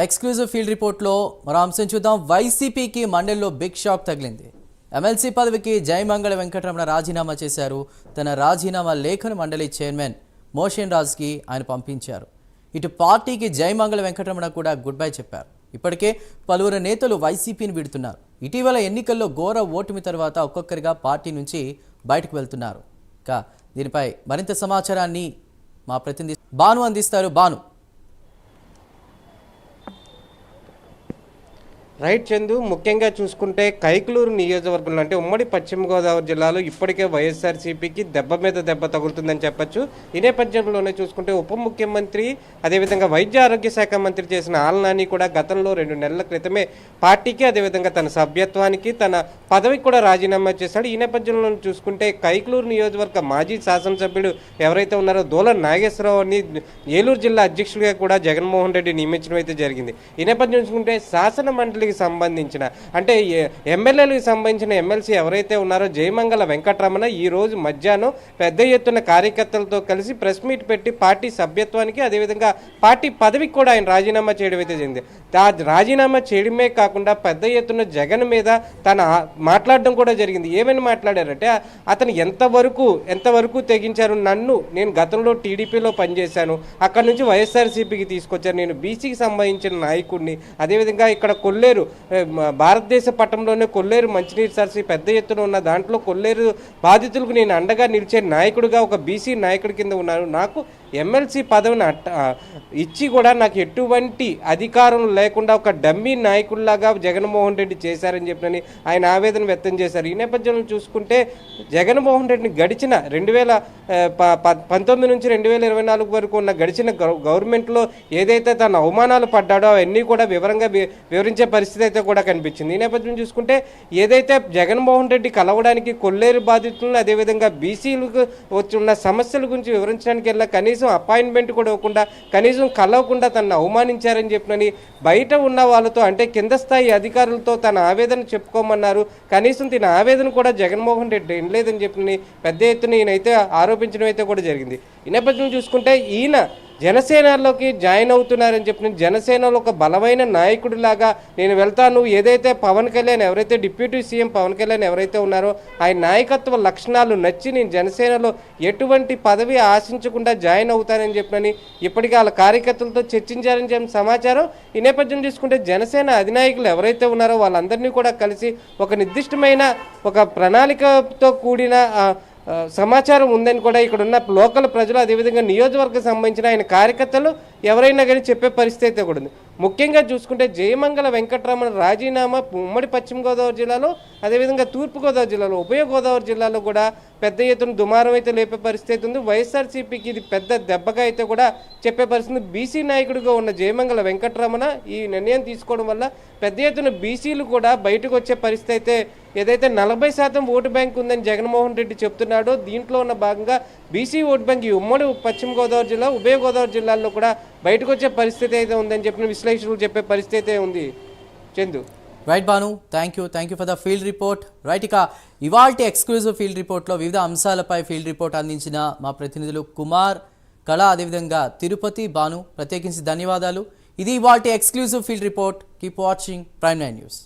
Exclusive field రిపోర్ట్లో మరో అంశం చూద్దాం. వైసీపీకి మండలిలో బిగ్ షాక్ తగిలింది. ఎమ్మెల్సీ పదవికి జయమంగళ వెంకటరమణ రాజీనామా చేశారు. తన రాజీనామా లేఖను మండలి చైర్మన్ మోషన్ రాజ్కి ఆయన పంపించారు. ఇటు పార్టీకి జయమంగళ వెంకటరమణ కూడా గుడ్ బై చెప్పారు. ఇప్పటికే పలువురు నేతలు వైసీపీని విడుతున్నారు. ఇటీవల ఎన్నికల్లో ఘోర ఓటమి తర్వాత ఒక్కొక్కరిగా పార్టీ నుంచి బయటకు వెళ్తున్నారు. దీనిపై మరింత సమాచారాన్ని మా ప్రతినిధి భాను అందిస్తారు. భాను. రైట్ చందు, ముఖ్యంగా చూసుకుంటే కైకలూరు నియోజకవర్గంలో అంటే ఉమ్మడి పశ్చిమ గోదావరి జిల్లాలో ఇప్పటికే వైఎస్ఆర్సీపీకి దెబ్బ మీద దెబ్బ తగులుతుందని చెప్పొచ్చు. ఈ నేపథ్యంలోనే చూసుకుంటే ఉప ముఖ్యమంత్రి అదేవిధంగా వైద్య ఆరోగ్య శాఖ మంత్రి చేసిన ఆలనాని కూడా గతంలో 2 నెలల క్రితమే పార్టీకి అదేవిధంగా తన సభ్యత్వానికి తన పదవికి కూడా రాజీనామా చేశాడు. ఈ నేపథ్యంలో చూసుకుంటే కైకలూరు నియోజకవర్గ మాజీ శాసనసభ్యుడు ఎవరైతే ఉన్నారో దోల నాగేశ్వరరావుని ఏలూరు జిల్లా అధ్యక్షుడిగా కూడా జగన్మోహన్ రెడ్డి నియమించడం అయితే జరిగింది. ఈ నేపథ్యం చూసుకుంటే శాసన మండలి సంబంధించిన అంటే ఎమ్మెల్యేలకు సంబంధించిన ఎమ్మెల్సీ ఎవరైతే ఉన్నారో జయమంగళ వెంకటరమణ ఈ రోజు మధ్యాహ్నం పెద్ద ఎత్తున కార్యకర్తలతో కలిసి ప్రెస్ మీట్ పెట్టి పార్టీ సభ్యత్వానికి అదేవిధంగా పార్టీ పదవికి కూడా ఆయన రాజీనామా చేయడం అయితే జరిగింది. రాజీనామా చేయడమే కాకుండా పెద్ద ఎత్తున జగన్ మీద తన మాట్లాడడం కూడా జరిగింది. ఏమని మాట్లాడారంటే అతను ఎంతవరకు తెగించారు, నేను గతంలో టీడీపీలో పనిచేశాను, అక్కడ నుంచి వైఎస్ఆర్సీపీకి తీసుకొచ్చారు, నేను బీసీకి సంబంధించిన నాయకుడిని, అదేవిధంగా ఇక్కడ కొల్లేరు భారతదేశ పట్టణంలోనే కొల్లేరు మంచినీరు సరస్సు పెద్ద ఎత్తున ఉన్న దాంట్లో కొల్లేరు బాధితులకు నేను అండగా నిలిచే నాయకుడిగా ఒక బీసీ నాయకుడి కింద ఉన్నాను. నాకు ఎమ్మెల్సీ పదవిని ఇచ్చి కూడా నాకు ఎటువంటి అధికారం లేకుండా ఒక డమ్మీ నాయకుడిలాగా జగన్మోహన్ రెడ్డి చేశారని చెప్పని ఆయన ఆవేదన వ్యక్తం చేశారు. ఈ నేపథ్యంలో చూసుకుంటే జగన్మోహన్ రెడ్డిని గడిచిన 2019 నుంచి 2024 వరకు ఉన్న గడిచిన గవర్నమెంట్లో ఏదైతే తన అవమానాలు పడ్డాడో అవన్నీ కూడా వివరంగా వివరించే పరిస్థితి అయితే కూడా కనిపించింది. ఈ నేపథ్యం చూసుకుంటే ఏదైతే జగన్మోహన్ రెడ్డి కలవడానికి కొల్లేరు బాధితులను అదేవిధంగా బీసీలకు వచ్చిన సమస్యల గురించి వివరించడానికి వెళ్ళా కనీసం అపాయింట్మెంట్ కూడా ఇవ్వకుండా కనీసం కలవకుండా తనను అవమానించారని చెప్పినని బయట ఉన్న వాళ్ళతో అంటే కింద స్థాయి అధికారులతో తన ఆవేదన చెప్పుకోమన్నారు. కనీసం తన ఆవేదన కూడా జగన్మోహన్ రెడ్డి వినలేదని చెప్పినని పెద్ద ఎత్తున ఈయనైతే ఆరోపించడం అయితే కూడా జరిగింది. ఈ నేపథ్యం చూసుకుంటే ఈయన జనసేనలోకి జాయిన్ అవుతున్నారని చెప్పిన జనసేనలో ఒక బలమైన నాయకుడిలాగా నేను వెళ్తాను, ఏదైతే పవన్ కళ్యాణ్ ఎవరైతే డిప్యూటీ సీఎం పవన్ కళ్యాణ్ ఎవరైతే ఉన్నారో ఆయన నాయకత్వ లక్షణాలు నచ్చి నేను జనసేనలో ఎటువంటి పదవి ఆశించకుండా జాయిన్ అవుతానని చెప్పినని ఇప్పటికీ వాళ్ళ కార్యకర్తలతో చర్చించారని చెప్పిన సమాచారం. ఈ నేపథ్యం తీసుకుంటే జనసేన అధినాయకులు ఎవరైతే ఉన్నారో వాళ్ళందరినీ కూడా కలిసి ఒక నిర్దిష్టమైన ఒక ప్రణాళికతో కూడిన సమాచారం ఉందని కూడా ఇక్కడ ఉన్న లోకల్ ప్రజలు అదేవిధంగా నియోజకవర్గం సంబంధించిన ఆయన కార్యకర్తలు ఎవరైనా కానీ చెప్పే పరిస్థితి అయితే కూడా ఉంది. ముఖ్యంగా చూసుకుంటే జయమంగళ వెంకటరమణ రాజీనామా ఉమ్మడి పశ్చిమ గోదావరి జిల్లాలో అదేవిధంగా తూర్పుగోదావరి జిల్లాలో ఉభయ గోదావరి జిల్లాలో కూడా పెద్ద ఎత్తున దుమారం అయితే లేపే పరిస్థితి ఉంది. వైఎస్ఆర్సీపీకి ఇది పెద్ద దెబ్బగా అయితే కూడా చెప్పే పరిస్థితి. బీసీ నాయకుడిగా ఉన్న జయమంగళ వెంకటరమణ ఈ నిర్ణయం తీసుకోవడం వల్ల పెద్ద ఎత్తున బీసీలు కూడా బయటకు వచ్చే పరిస్థితి అయితే ఏదైతే 40% ఓటు బ్యాంక్ ఉందని జగన్మోహన్ రెడ్డి చెప్తున్నాడో దీంట్లో ఉన్న భాగంగా బీసీ ఓటు బ్యాంక్ ఈ ఉమ్మడి పశ్చిమ గోదావరి జిల్లా ఉభయ గోదావరి జిల్లాల్లో కూడా బయటకు వచ్చే పరిస్థితి అయితే ఉందని చెప్పిన విశ్లేషకులు చెప్పే పరిస్థితి అయితే ఉంది. Chandu. Right Bhanu, thank you for the field report. Right, ఇక ఇవాల్టి ఎక్స్క్లూజివ్ ఫీల్డ్ రిపోర్ట్లో వివిధ అంశాలపై ఫీల్డ్ రిపోర్ట్ అందించిన మా ప్రతినిధులు కుమార్, కళ అదేవిధంగా తిరుపతి, భాను ప్రత్యేకించి ధన్యవాదాలు. ఇది ఇవాల్టి exclusive field report. Keep watching prime 9 news.